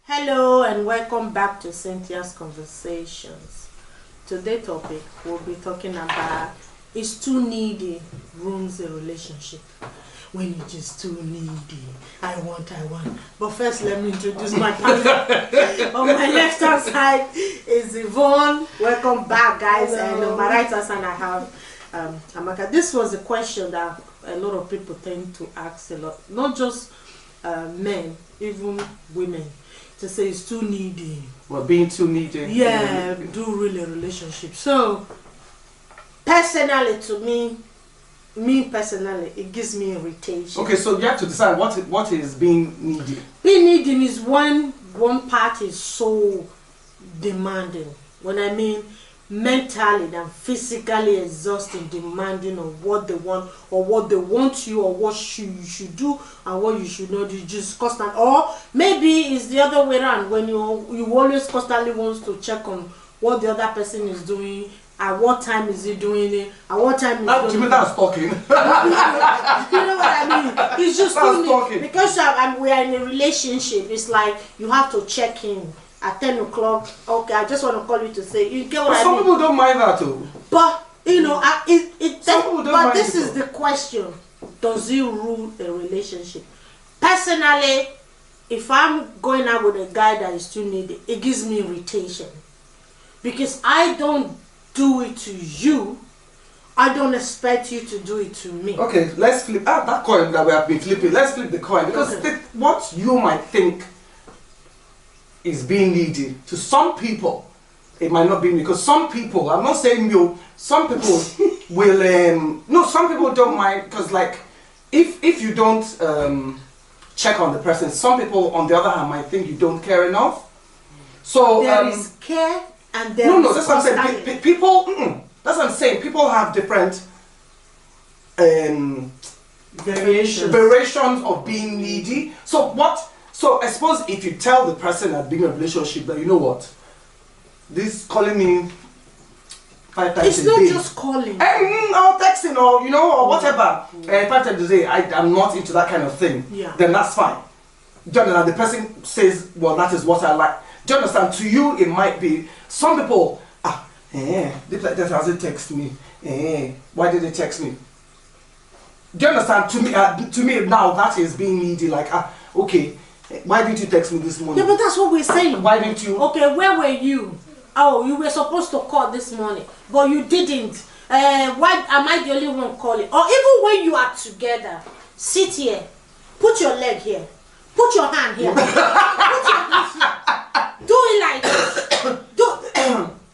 Hello and welcome back to Cynthia's Conversations. Today's topic we'll be talking about is too needy ruins a relationship. When you're just too needy, I want. But first let me introduce my partner. On my left hand side is Yvonne. Welcome back, guys. Hello. And on my right hand side I have Amaka. This was a question that a lot of people tend to ask a lot, not just men, even women. To say it's too needy. Well, being too needy. Yeah, do really relationship. So, personally, to me personally, it gives me irritation. Okay, so you have to decide what is being needy. Being needy is when one party is so demanding. When I mean mentally and physically exhausting, demanding of what they want or what they want you or what you should do and what you should not do, just constant. Or maybe it's the other way around, when you always constantly wants to check on what the other person is doing, at what time is he doing it, at what time is To me, that's talking. you know what I mean? It's just talking. because we are in a relationship. It's like you have to check in at 10 o'clock. Okay, I just want to call you to say, you get what I mean? Some people don't mind that too. But you know, Some people don't but mind this it is the question: does it rule a relationship? Personally, if I'm going out with a guy that is too needy, it gives me irritation because I don't do it to you. I don't expect you to do it to me. Okay, let's flip that coin that we have been flipping. Let's flip the coin because Okay. what you might think is being needy to some people, it might not be, because some people, I'm not saying you, some people will no, some people don't mind, because like if you don't check on the person, some people on the other hand might think you don't care enough. So there is care and there no, is that's what I'm saying. People, that's what I'm saying. People have different variations of being needy. So I suppose if you tell the person at being in a relationship that, you know what, this calling me 5 times it's a not day, just calling. or texting, or or whatever, 5 times a day, I'm not into that kind of thing. Yeah. Then that's fine. Do you understand? The person says, well, that is what I like. Do you understand? To you, it might be. Some people, this hasn't text me. Why did they text me? Do you understand? To me now, that is being needy. Like, okay, why didn't you text me this morning? Yeah, but that's what we're saying. Why didn't you? Okay, where were you? Oh, you were supposed to call this morning, but you didn't. Why am I the only one calling? Or even when you are together, sit here, put your leg here, put your hand here, put your hand here. Do it like this.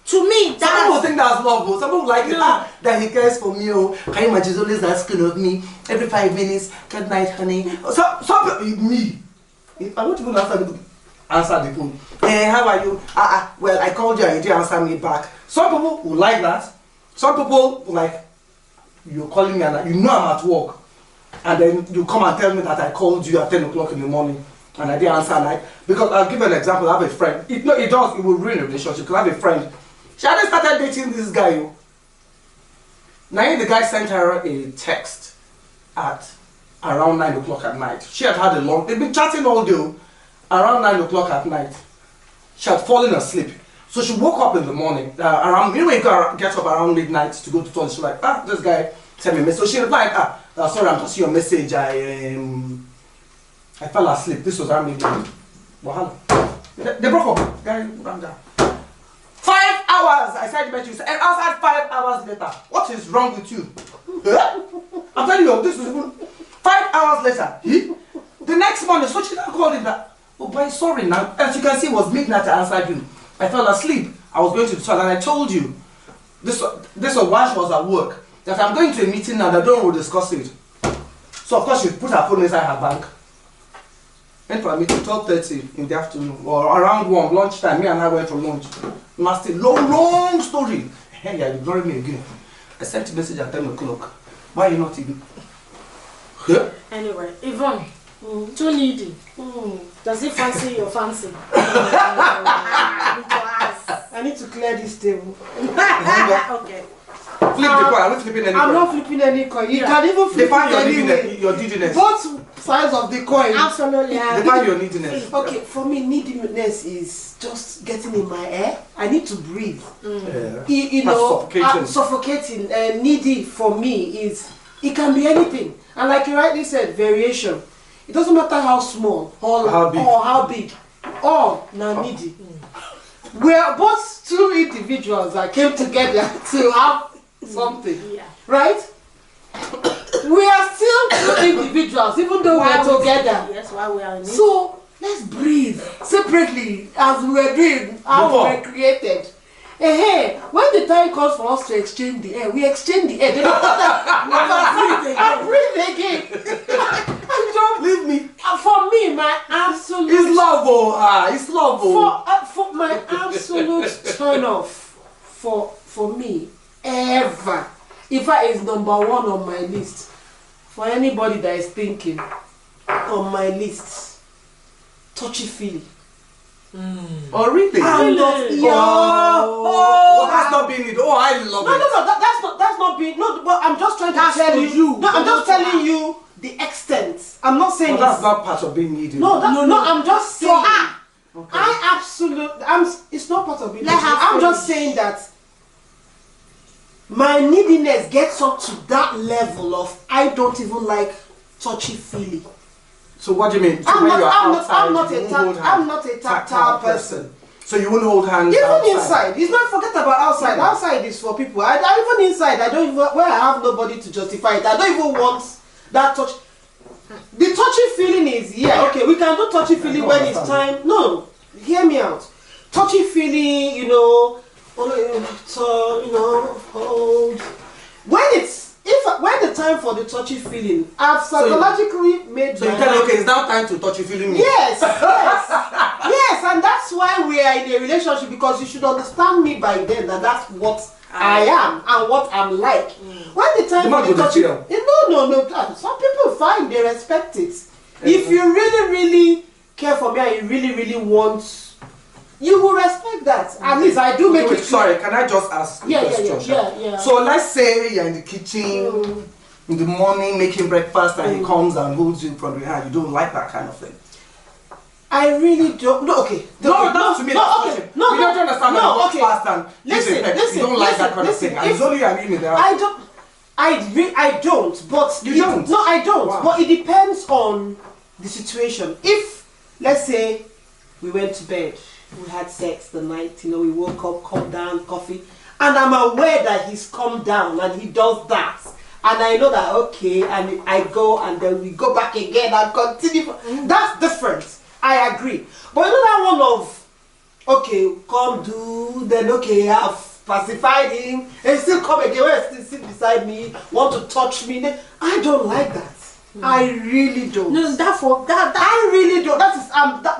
To me, Some people think that's love, but some people like it. No. That he cares for me. Can you imagine? He's always asking of me every 5 minutes. Good night, honey. Some people, me. I won't even answer the phone. How are you? Well, I called you and you didn't answer me back. Some people will like that. Some people will like, you're calling me and you know I'm at work, and then you come and tell me that I called you at 10 o'clock in the morning and I didn't answer. Because I'll give you an example. I have a friend. It will ruin a relationship. Because I have a friend. She hadn't started dating this guy. Now the guy sent her a text at around 9 o'clock at night. She had had they've been chatting all day. Around 9 o'clock at night, she had fallen asleep. So she woke up in the morning, when you get up around midnight to go to toilet. She's like, this guy sent me a message. So she replied, sorry, I'm just seeing your message. I fell asleep. This was around midnight. Wow. They broke up. Guy ran down. 5 hours! I said met you. And outside 5 hours later. What is wrong with you? I'm telling you, this was even 5 hours later. The next morning, so she called him that. Oh boy, sorry now. As you can see, it was midnight I answered you. I fell asleep. I was going to the toilet and I told you. This was while she was at work. That I'm going to a meeting now that don't will discuss it. So of course she put her phone inside her bag. Went for a meeting 12:30 in the afternoon or around 1 lunchtime. Me and I went for lunch. Nasty long story. Hey, you're ignoring me again. I sent a message at 10 o'clock. Why are you not even? Yeah? Anyway, Yvonne, too needy. Does he fancy your fancy? I need to clear this table. Okay. Flip the coin. I'm not flipping any coin. I'm not flipping any coin. You can even The flip fact it you're anyway. your didiness. Both size of the coin. Absolutely. Define your neediness. Okay, for me, neediness is just getting in my air. I need to breathe. Yeah. You That's know, suffocating. Needy for me is, it can be anything. And like you rightly said, variation. It doesn't matter how small or how big. All now needy. We are both two individuals that came together to have something. Yeah. Right? We are still two individuals, even though we are together. Yes, why we are in it. So let's breathe separately as we were doing, how we were created. Hey, when the time comes for us to exchange the air, we exchange the air. They don't breathe again. Don't leave me. For me, my absolute. It's love, it's love. For my absolute turn off for me ever. In fact, it's number 1 on my list. For anybody that is thinking, on my list, touchy-feely. Oh really? I'm not. That's not being it. Oh, I love it. No. That's not being. No, but I'm just trying to tell you. No, I'm just telling you the extent. I'm not saying. But that's not part of being needy. No, I'm just saying. Okay. I absolutely. It's not part of being needy. I'm just saying that my neediness gets up to that level of I don't even like touchy-feely. So what do you mean? So I'm not a tactile person. So you won't hold hands even outside? Inside. It's not, forget about outside. Outside is for people. Even inside, I don't even, where I have nobody to justify it, I don't even want that touch. The touchy feeling is, okay, we can do touchy feeling when it's time. No, hear me out. Touchy feeling, hold. When the time for the touchy feeling, I've psychologically made. So you tell me, okay, it's now time to touchy feeling me. Yes, yes, and that's why we are in a relationship, because you should understand me by then that that's what I am and what I'm like. When the time for the touchy, no. Some people fine, they respect it. If you really, really care for me and you really, really want. You will respect that. At least I do make it. Sorry, can I just ask a question? Yeah. So let's say you're in the kitchen in the morning making breakfast and he comes and holds you from behind. You don't like that kind of thing. I really don't. No, okay. That's to me. You don't understand that he walks fast and listen. You don't like that kind of thing. It's only agreeing with that. I don't. But you don't. No, I don't. Wow. But it depends on the situation. If let's say we went to bed. We had sex the night, we woke up, calm down, coffee, and I'm aware that he's calmed down and he does that, and I know that okay, and I go and then we go back again and continue. That's different. I agree. But you know that one of okay, come do, then okay, I've pacified him, and still come again, still sit beside me, want to touch me. I don't like that. I really don't. No, I really don't. That is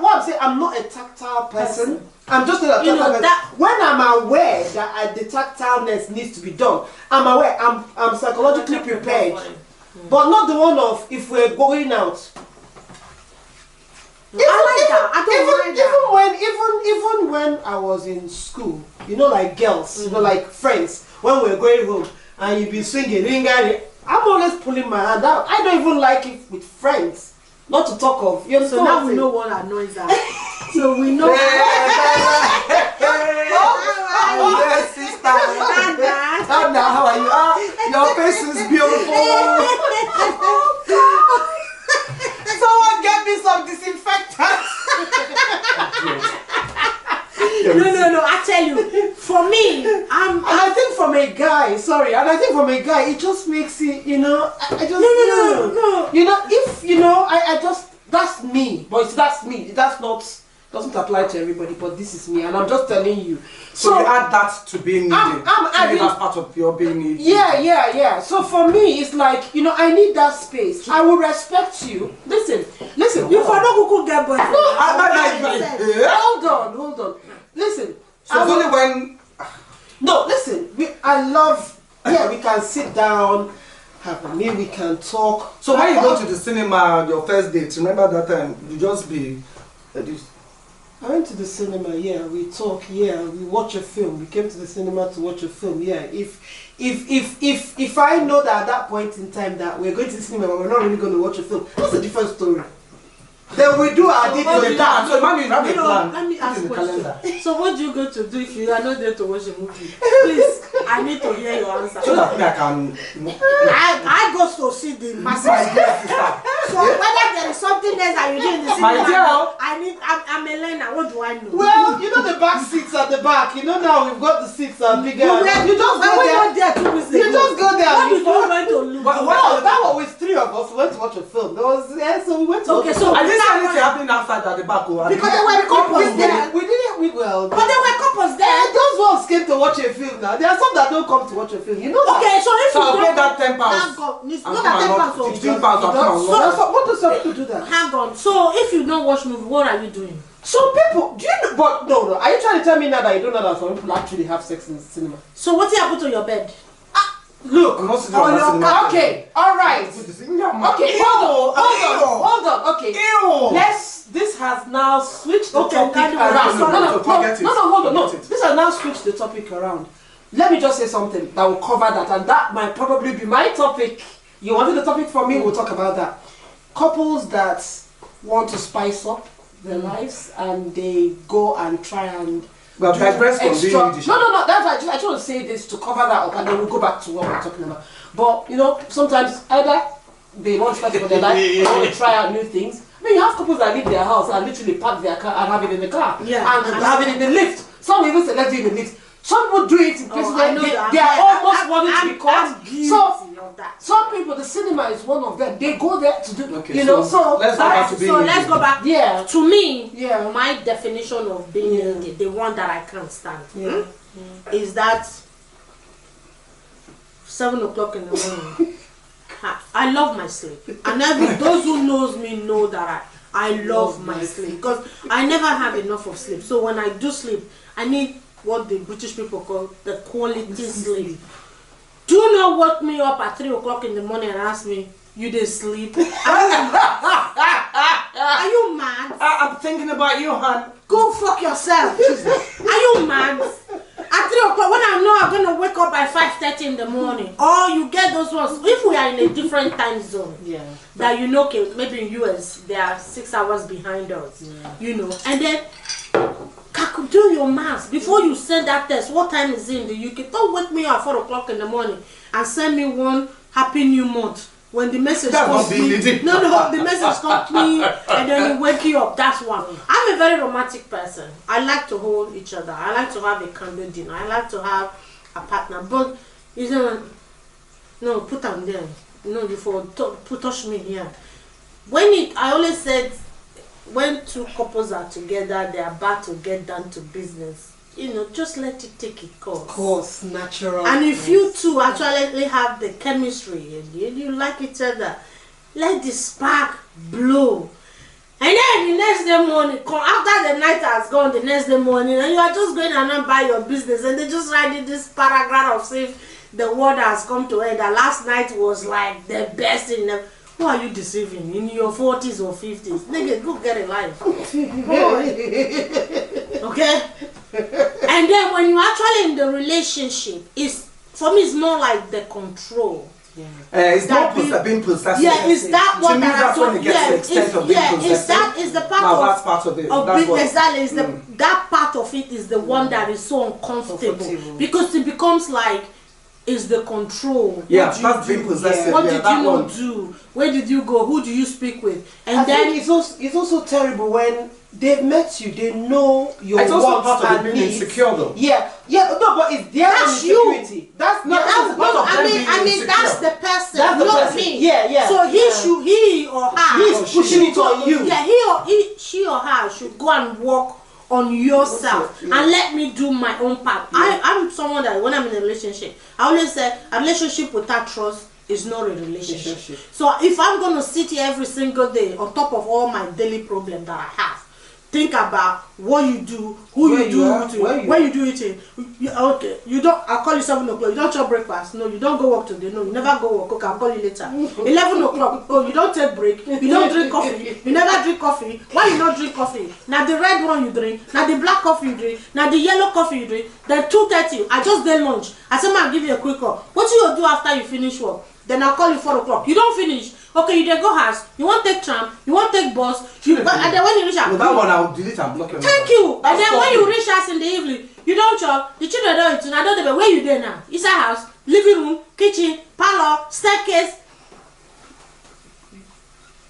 what I'm saying. I'm not a tactile person. I'm just not a tactile person. When I'm aware that the tactileness needs to be done, I'm aware. I'm psychologically prepared, but not the one of if we're going out. Even when I was in school, like girls, like friends, when we were going home and you be swinging, ringing. I'm always pulling my hand out. I don't even like it with friends. Not to talk of. You so now we know what annoys us. So we know. Yes, sister. How are you? Your face is beautiful. Someone get me some disinfectant. No, I tell you, for me, I think from a guy, it just makes it, No. That's me, but that's me. Doesn't apply to everybody, but this is me, and I'm just telling you. So you add that to being needy. That's part of your being needy. Yeah. So for me, it's like, I need that space. I will respect you. Listen. You for no go get boy. Hold on. Listen. So it's only when. No, listen. We can sit down, have a meal, we can talk. So when you go to the cinema, your first date, remember that time, you just be. I went to the cinema, yeah, we talk, yeah, we watch a film. We came to the cinema to watch a film, yeah. If I know that at that point in time that we're going to the cinema but we're not really going to watch a film, that's a different story. Then we do our details. So imagine you have a plan. Let me ask in a the question. calendar. So what do you go to do if you are not there to watch a movie? Please, I need to hear your answer. So that I can. I go to see the massive. My dear sister. So whether there is something else that you do in the My cinema, dear. I'm a learner. What do I know? Well, you know the back seats at the back. You know now we've got the seats are bigger. You just go there. You just go there. What did you went to look? Well, that was with 3 of us. We went to watch a film. There was so we went to. Okay, so I didn't see anything happening outside at the back. Because there were couples there. We didn't. Well, But there were couples there. those ones came to watch a film. Now there are some that don't come to watch a film. You know that. Okay, so if So you I'll pay don't that £10. it's not that 10 pounds. 15 pounds. What does some people do that? Hang on. So if you don't watch movie, what are you doing? Some people, do you know? But no. Are you trying to tell me now that you don't know that some people actually have sex in the cinema? So what happened to your bed? Look. I'm not sitting on my cinema. Okay. All right. Okay. Hold on. Okay. This has now switched the topic around. No. This has now switched the topic around. Let me just say something that will cover that, and that might probably be my topic. You wanted the topic from me? We'll talk about that. Couples that want to spice up their lives and they go and try and Well, digress from being no. Yiddish. That's why I just want to say this to cover that up, and then we'll go back to what we're talking about. But you know, sometimes either they want to spice up their life, or they want to try out new things. I mean, you have couples that leave their house and literally park their car and have it in the car, and have it in the lift. Some even select it in the lift. Some people do it in places where they are almost wanting to be caught. So some people, the cinema is one of them. They go there to do, Okay, you know. So let's go back to being So let's go back. Yeah. To me, Yeah. my definition of being the one that I can't stand Yeah. is that 7 o'clock in the morning. I love my sleep, and those who knows me know that I love my sleep because I never have enough of sleep. So when I do sleep, I need what the British people call the quality sleep. Do not wake me up at 3 o'clock in the morning and ask me, you didn't sleep? Are you mad? I'm thinking about you, hon. Go fuck yourself. Are you mad? At 3 o'clock, when I know I'm going to wake up by 5:30 in the morning, or you get those ones, if we are in a different time zone, that you know, okay, maybe in US, they are 6 hours behind us, you know, and then do your maths before you send that text. What time is it in the UK? Don't wake me up at 4 o'clock in the morning and send me one happy new month when the message comes me. No, the message comes me and then you wake you up. That's one. I'm a very romantic person. I like to hold each other. I like to have a candle dinner. I like to have a partner. But you know, no, put them there. No, before touch me here. I always said, when two couples are together, they are about to get down to business. You know, just let it take its course. Of course, natural. And if you two actually have the chemistry and you like each other, let the spark blow. And then the next day morning, after the night has gone, the next day morning, and you are just going and buy your business, and they just write this paragraph of saying the world has come to end. And last night was like the best in the. Who are you deceiving? In your 40s or 50s? Nigga, go get a life. Okay? And then when you're actually in the relationship, for me, it's more like the control. It's not being possessive. Yeah, is that what to me, that's when it gets to the extent of being possessive. Is the part now, of that's part of it. Exactly, that part of it is the one that is so uncomfortable. Because it becomes like, is the control. Yeah, that's being possessive. What did you not do? Where did you go? Who do you speak with? And then it's also terrible when they've met you, they know your it's also wants part of and being needs. insecure though. No, but it's their insecurity. That's not part of them being I mean insecure. that's the person, That's the not person. me. Yeah. So he or her He's pushing it on you. Yeah, she or her should go and work on yourself and let me do my own part. I'm someone that when I'm in a relationship, I always say a relationship without trust is not a relationship. So if I'm going to sit here every single day on top of all my daily problems that I have think about what you do, who Where you do you are, it to, where you do it in. Okay, you don't. I'll call you 7 o'clock. You don't chop breakfast. No, you don't go work today. No, you never go work. Okay, I'll call you later. 11 o'clock. Oh, you don't take break. You don't drink coffee. You never drink coffee. Why you not drink coffee? Now the red one you drink. Now the black coffee you drink. Now the yellow coffee you drink. Then 2:30. I just did lunch. I said, I'll give you a quick call. What you do after you finish work? Then I'll call you 4 o'clock. You don't finish. Okay, you then go house. You want take tram. You want take bus. And then when you reach out, that one I'll delete and block your thank you. And then when you reach house in the evening, you don't chop. The children don't eat. I don't know where you there now. Inside house, living room, kitchen, parlor, staircase.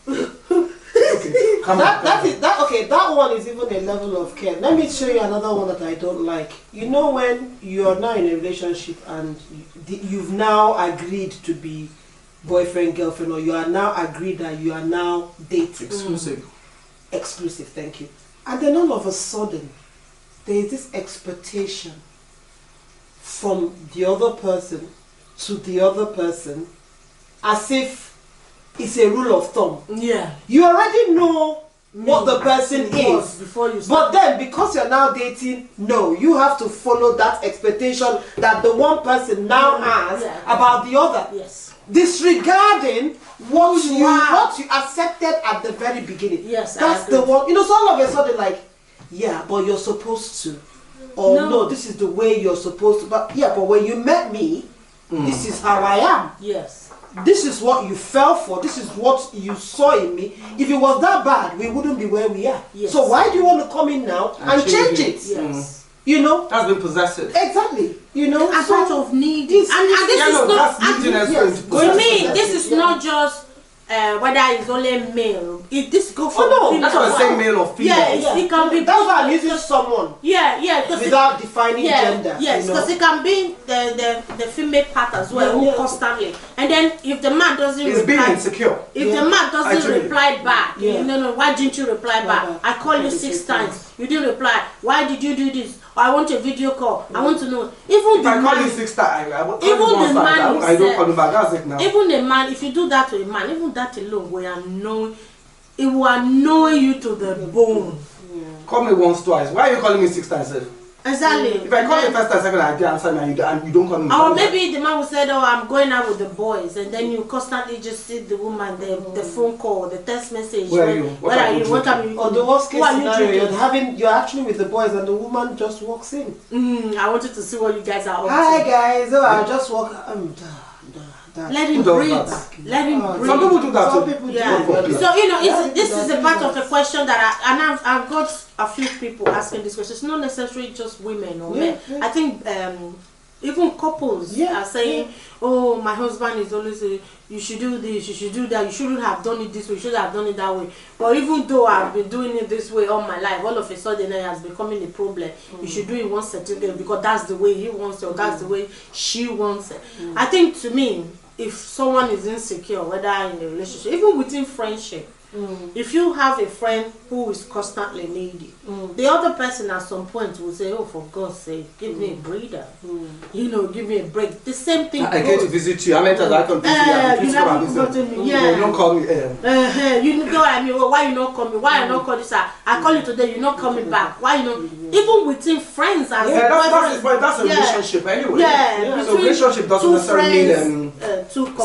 Okay, come on. That one is even a level of care. Let me show you another one that I don't like. You know, when you are now in a relationship and you've now agreed to be boyfriend, girlfriend, or you are now agreed that you are now dating. Exclusive, thank you. And then all of a sudden, there is this expectation from the other person to the other person, as if it's a rule of thumb. Yeah. You already know what the person is before you but start. then because you're now dating, no, you have to follow that expectation that the one person now has about the other. Yes. Disregarding what you accepted at the very beginning. Yes, that's the one. You know, so all of a sudden, like, yeah, but you're supposed to, or no, this is the way you're supposed to. But yeah, but when you met me, this is how I am. Yes. This is what you fell for. This is what you saw in me. If it was that bad, we wouldn't be where we are. Yes. So why do you want to come in now and change it? Yes. You know, that's been possessive. Exactly. You know, a part of needy. And this is not. To me, this is not just whether it's only male. This goes for female. That's what I'm saying, male or female. Yeah, it can be. That's why I'm using someone. Yeah, without defining gender. Yes, because it can be the female part as well, who constantly. And then if the man doesn't reply, being insecure. If the man doesn't reply back, no, why didn't you reply back? I called you 6 times, you didn't reply. Why did you do this? Or I want a video call. I want to know. Even if I call you 6 times, I don't call you back. That's it now. Even the man, if you do that to a man, even that alone it will annoy you to the bone. Call me once, twice. Why are you calling me 6 times? Exactly. If I call you first time, second, I did answer me, and you don't call me. Or maybe the man will say, "Oh, I'm going out with the boys," and then you constantly just see the woman, the phone call, the text message. Where are you? Where are you? What are you? Or the worst case scenario, you're actually with the boys, and the woman just walks in. I wanted to see what you guys are up to. Hi guys. Oh, I just walk. Let him breathe. Let him breathe. Some people do that. Some people do that. So this is a part of a question that I've got a few people asking this question. It's not necessarily just women or men. I think even couples are saying, "Oh, my husband is always saying, you should do this, you should do that, you shouldn't have done it this way, you should have done it that way." But even though I've been doing it this way all my life, all of a sudden it has becoming a problem. You should do it once again because that's the way he wants it, or that's the way she wants it. I think, to me, if someone is insecure, whether in a relationship, even within friendship, if you have a friend who is constantly needy, the other person at some point will say, "Oh, for God's sake, give me a breather. Give me a break." The same thing. I came to visit you. I meant that I come visit you. You haven't forgotten me. Yeah. You don't call me. You know what I mean? Well, why you not coming? Why you not call this? I call you today. You're not coming back. Why you not? Even within friends, as that's a relationship anyway. Yeah. So relationship doesn't necessarily mean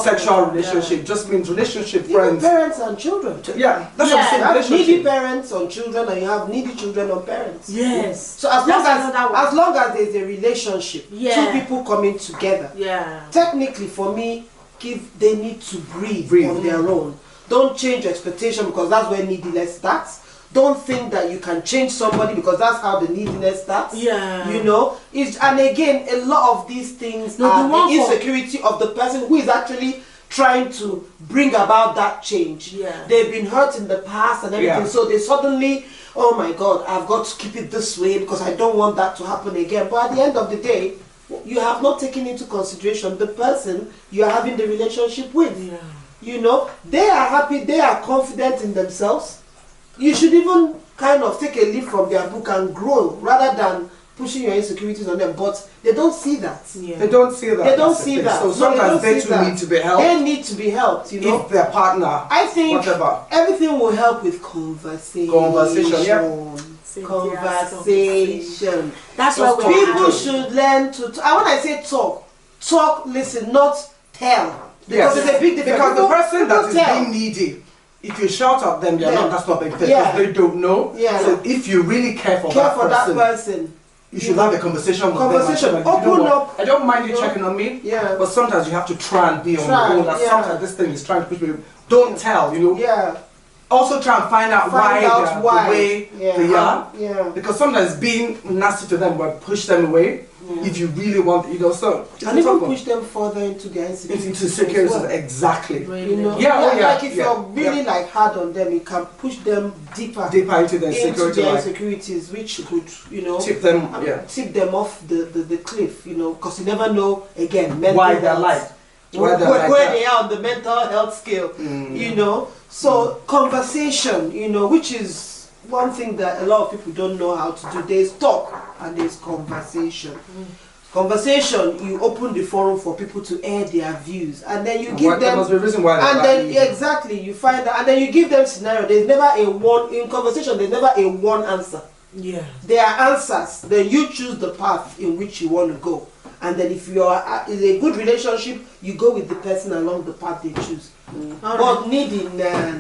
sexual relationship. Just means relationship, friends, parents and children. Yeah, that's what I'm saying. You have needy parents on children, and you have needy children on parents. Yes. So as long as there's a relationship, two people coming together. Technically, for me, they need to breathe on their own. Don't change your expectation, because that's where neediness starts. Don't think that you can change somebody, because that's how the neediness starts. And again, a lot of these things are the insecurity of the person who is actually trying to bring about that change. They've been hurt in the past and everything, so they suddenly, oh my God, I've got to keep it this way because I don't want that to happen again. But at the end of the day, you have not taken into consideration the person you are having the relationship with. They are happy, they are confident in themselves. You should even kind of take a leaf from their book and grow, rather than pushing your insecurities on them, but they don't see that. Yeah. They don't see that. They don't That's the see thing. that. So No, sometimes they they don't see too that. need to be helped. They need to be helped, you know. If their partner, I think whatever. everything will help with conversation. Conversation, yeah. Conversation. That's why People should learn to. When I say talk, listen, not tell. Because Yes. there's a big difference. Because the person that is tell. being needy, if you shout at them, that's not big difference. Yeah. Because they don't know. Yeah. So if you really care for that person, you should have a conversation with them. Open up. I don't mind you checking on me. Yeah. But sometimes you have to try and be on your own. That sometimes this thing is trying to push me. Don't tell, you know. Yeah. Also try and find out why they are the way they are. Yeah. Because sometimes being nasty to them will push them away. If you really want, you know, so and even push them further into their insecurity. Into security, well. Exactly. You know, like if you're really like hard on them, it can push them deeper into their insecurities, which could, you know, tip them off the cliff, you know, because you never know again why they're like where they are on the mental health scale, you know. So conversation, you know, which is one thing that a lot of people don't know how to do. There's talk and there's conversation. Conversation, you open the forum for people to air their views, and then you give them. There must be a reason why. And then exactly, you find that, and then you give them scenario. There's never a one in conversation. There's never a one answer. Yeah. There are answers. Then you choose the path in which you want to go, and then if you are in a good relationship, you go with the person along the path they choose. But needing, nah.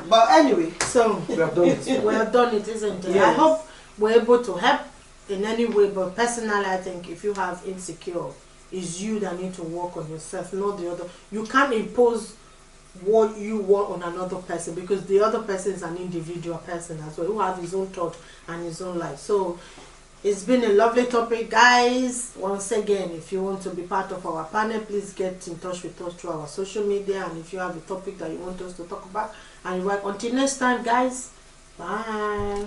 But anyway, so we have done it. We have done it, isn't it? Yes. I hope we're able to help in any way, but personally I think if you have insecure, it's you that need to work on yourself, not the other. You can't impose what you want on another person, because the other person is an individual person as well, who has his own thought and his own life. So it's been a lovely topic, guys. Once again, if you want to be part of our panel, please get in touch with us through our social media, and if you have a topic that you want us to talk about, and until next time, guys, bye.